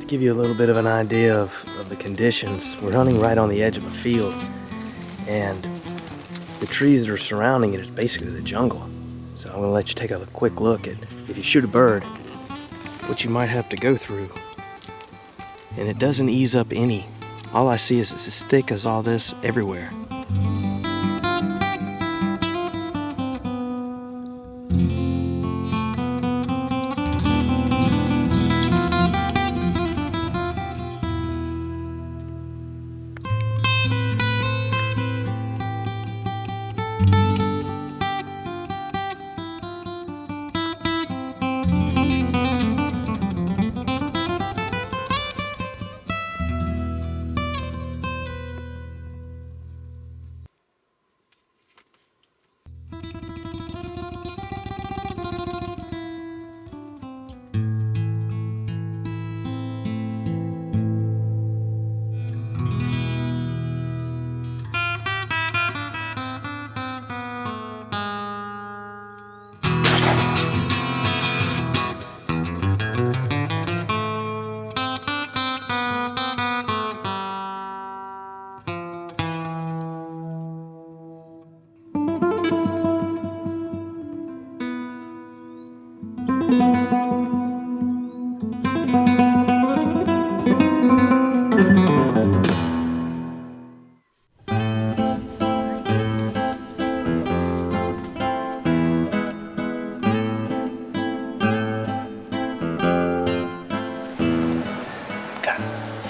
To give you a little bit of an idea of the conditions, we're hunting right on the edge of a field, and the trees that are surrounding it is basically the jungle. So I'm going to let you take a quick look at, if you shoot a bird, what you might have to go through. And it doesn't ease up any. All I see is it's as thick as all this everywhere.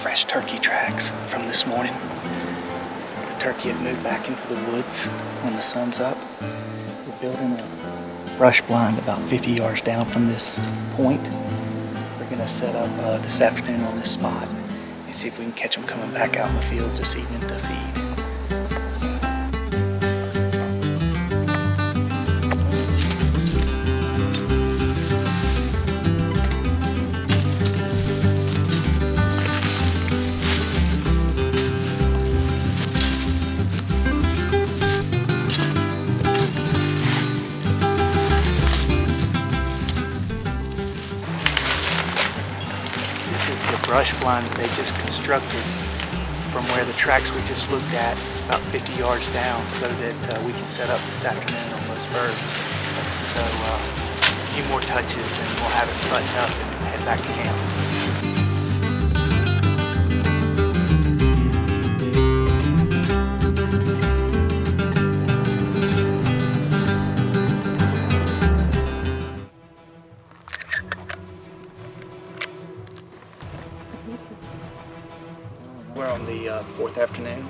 Fresh turkey tracks from this morning. The turkey have moved back into the woods when the sun's up. We're building a brush blind about 50 yards down from this point. We're gonna set up this afternoon on this spot and see if we can catch them coming back out in the fields this evening to feed. Brush blind that they just constructed from where the tracks we just looked at, about 50 yards down, so that we can set up this afternoon on those birds. So a few more touches and we'll have it buttoned up and head back to camp. We're on the fourth afternoon.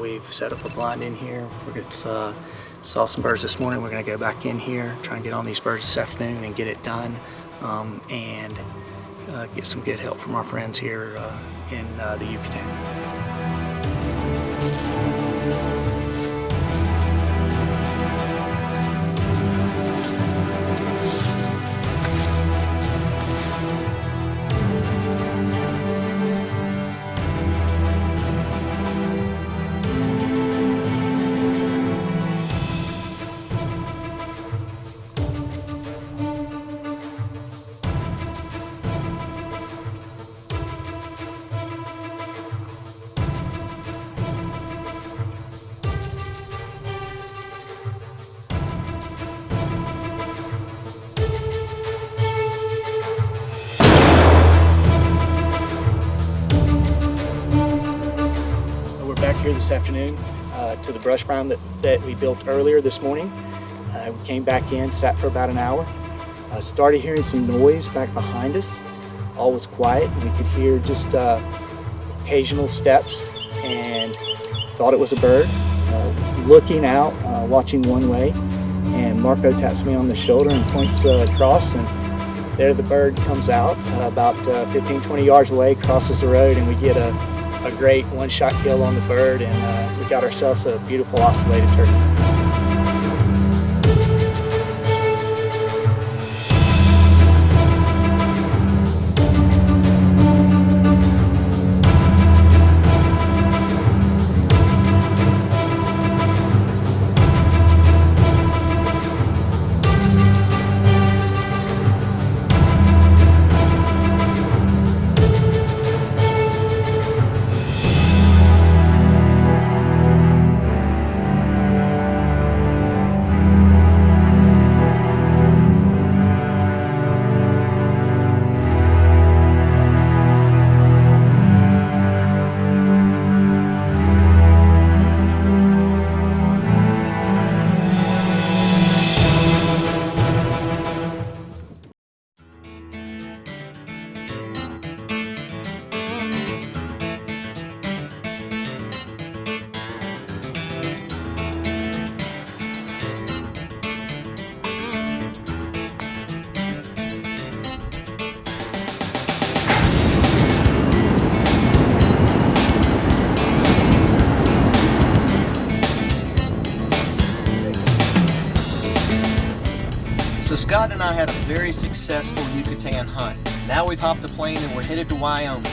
We've set up a blind in here. We saw some birds this morning. We're going to go back in here, try and get on these birds this afternoon and get it done, and get some good help from our friends here in the Yucatan. Back here this afternoon to the brush blind that we built earlier this morning. We came back in, sat for about an hour, started hearing some noise back behind us. All was quiet, and we could hear just occasional steps, and thought it was a bird. looking out, watching one way, and Marco taps me on the shoulder and points across, and there the bird comes out about 15-20 yards away, crosses the road, and we get a great one-shot kill on the bird, and we got ourselves a beautiful ocellated turkey. So Scott and I had a very successful Yucatan hunt. Now we've hopped a plane and we're headed to Wyoming.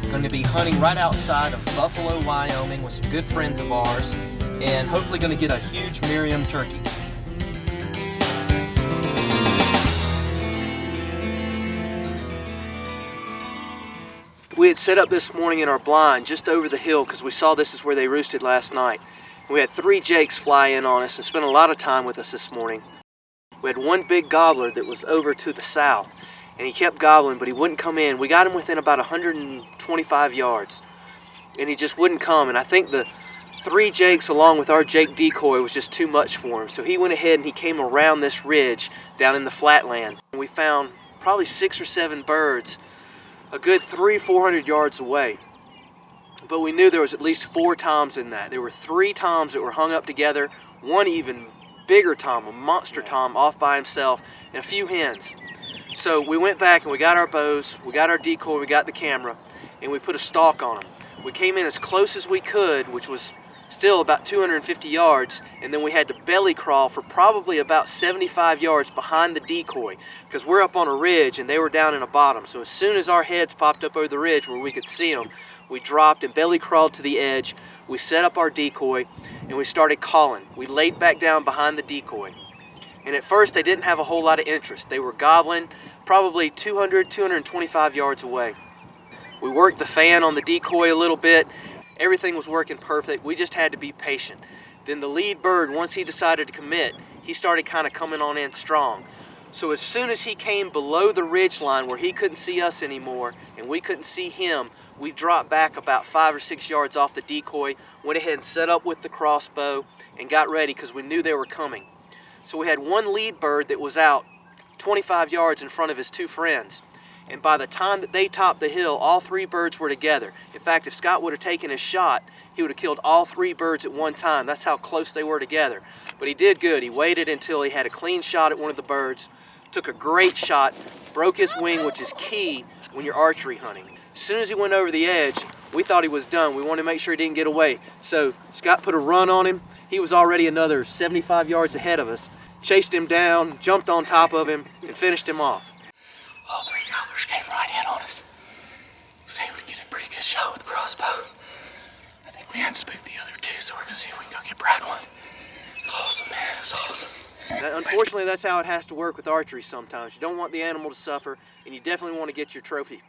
Going to be hunting right outside of Buffalo, Wyoming with some good friends of ours, and hopefully going to get a huge Merriam turkey. We had set up this morning in our blind just over the hill because we saw this is where they roosted last night. We had 3 jakes fly in on us and spent a lot of time with us this morning. We had one big gobbler that was over to the south, and he kept gobbling, but he wouldn't come in. We got him within about 125 yards, and he just wouldn't come. And I think the 3 jakes along with our jake decoy was just too much for him. So he went ahead and he came around this ridge down in the flatland. We found probably 6 or 7 birds a good 300-400 yards away. But we knew there was at least 4 toms in that. There were 3 toms that were hung up together, one even bigger tom, a monster tom off by himself, and a few hens. So we went back and we got our bows, we got our decoy, we got the camera, and we put a stalk on them. We came in as close as we could, which was still about 250 yards, and then we had to belly crawl for probably about 75 yards behind the decoy because we're up on a ridge and they were down in a bottom. So as soon as our heads popped up over the ridge where we could see them, we dropped and belly crawled to the edge. We set up our decoy and we started calling. We laid back down behind the decoy. And at first they didn't have a whole lot of interest. They were gobbling probably 200-225 yards away. We worked the fan on the decoy a little bit. Everything was working perfect. We just had to be patient. Then the lead bird, once he decided to commit, he started kind of coming on in strong. So as soon as he came below the ridge line where he couldn't see us anymore and we couldn't see him, we dropped back about 5 or 6 yards off the decoy, went ahead and set up with the crossbow and got ready because we knew they were coming. So we had one lead bird that was out 25 yards in front of his 2 friends. And by the time that they topped the hill, all 3 birds were together. In fact, if Scott would have taken his shot, he would have killed all 3 birds at one time. That's how close they were together. But he did good. He waited until he had a clean shot at one of the birds, took a great shot, broke his wing, which is key when you're archery hunting. As soon as he went over the edge, we thought he was done. We wanted to make sure he didn't get away. So Scott put a run on him. He was already another 75 yards ahead of us, chased him down, jumped on top of him, and finished him off. All 3 gobblers came right in on us. He was able to get a pretty good shot with the crossbow. I think we had to spook the other 2, so we're gonna see if we can go get Brad one. Awesome, man, it was awesome. Unfortunately, that's how it has to work with archery sometimes. You don't want the animal to suffer, and you definitely want to get your trophy.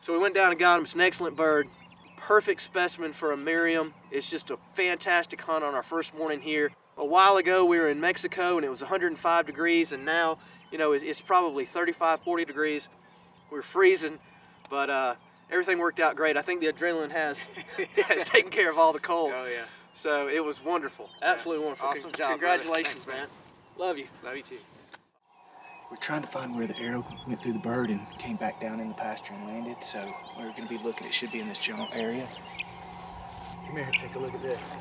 So we went down and got him. It's an excellent bird. Perfect specimen for a Merriam. It's just a fantastic hunt on our first morning here. A while ago, we were in Mexico, and it was 105 degrees, and now, you know, it's probably 35, 40 degrees. We're freezing, but everything worked out great. I think the adrenaline has taken care of all the cold. Oh, yeah. So it was wonderful. Absolutely wonderful. Awesome job. Congratulations, Brother. man. Love you. Love you too. We're trying to find where the arrow went through the bird and came back down in the pasture and landed, so we're going to be looking. It should be in this general area. Come here, take a look at this.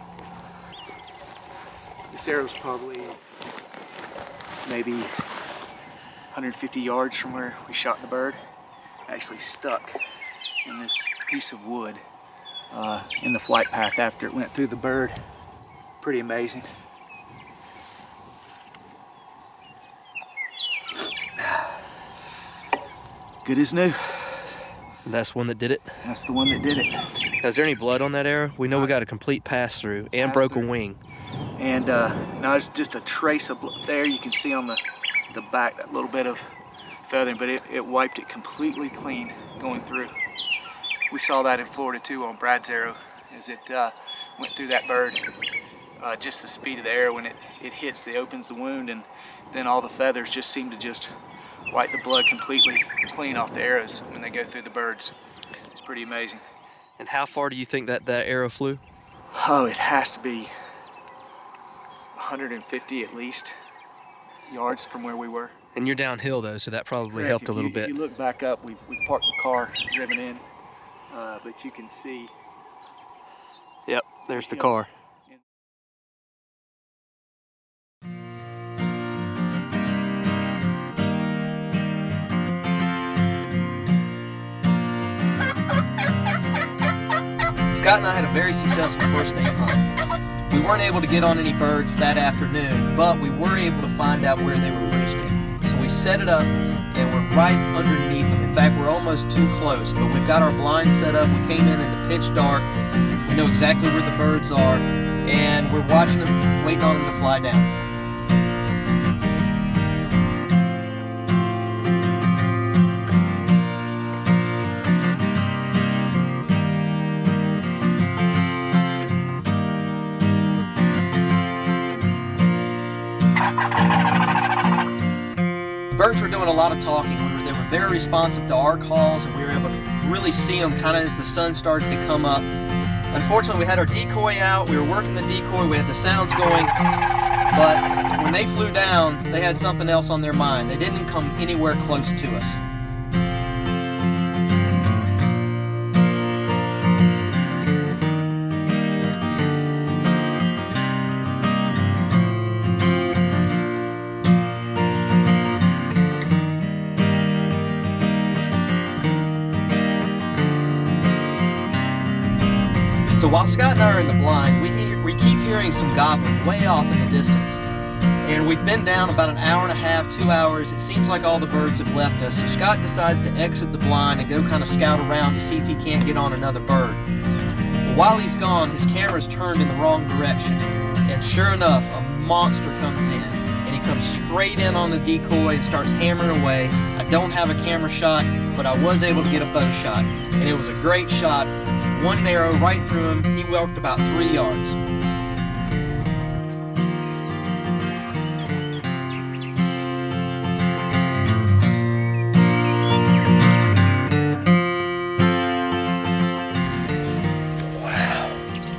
This arrow's probably maybe 150 yards from where we shot the bird. Actually stuck in this piece of wood in the flight path after it went through the bird. Pretty amazing. Good as new. That's one that did it? That's the one that did it. Now, is there any blood on that arrow? We know we got a complete pass-through and broke a wing. And now there's just a trace of blood there. You can see on the back that little bit of feathering, but it wiped it completely clean going through. We saw that in Florida too on Brad's arrow as it went through that bird. Just the speed of the arrow when it hits, it opens the wound, and then all the feathers just seem to just wipe the blood completely clean off the arrows when they go through the birds. It's pretty amazing. And how far do you think that arrow flew? Oh, it has to be 150 at least yards from where we were. And you're downhill though, so that probably helped a little bit. If you look back up, we've parked the car, driven in, but you can see. Yep, there's the car. Scott and I had a very successful first day hunt. We weren't able to get on any birds that afternoon, but we were able to find out where they were roosting. So we set it up, and we're right underneath them. In fact, we're almost too close, but we've got our blind set up. We came in the pitch dark. We know exactly where the birds are, and we're watching them, waiting on them to fly down. Birds were doing a lot of talking. They were very responsive to our calls, and we were able to really see them kind of as the sun started to come up. Unfortunately, we had our decoy out. We were working the decoy. We had the sounds going. But when they flew down, they had something else on their mind. They didn't come anywhere close to us. So while Scott and I are in the blind, we keep hearing some gobbling way off in the distance. And we've been down about an hour and a half, 2 hours. It seems like all the birds have left us. So Scott decides to exit the blind and go kind of scout around to see if he can't get on another bird. But while he's gone, his camera's turned in the wrong direction. And sure enough, a monster comes in. And he comes straight in on the decoy and starts hammering away. I don't have a camera shot, but I was able to get a bow shot. And it was a great shot. One arrow right through him. He walked about 3 yards. Wow,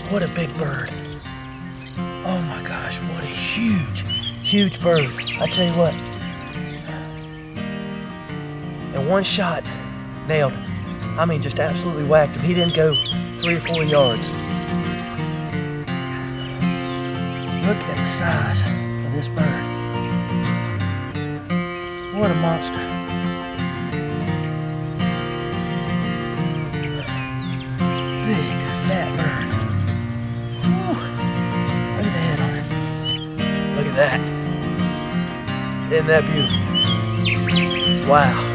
what a big bird. Oh my gosh, what a huge bird. I tell you what. And one shot, nailed him. I mean, just absolutely whacked him. He didn't go 3 or 4 yards. Look at the size of this bird. What a monster. Big, fat bird. Whew. Look at the head on it. Look at that. Isn't that beautiful? Wow.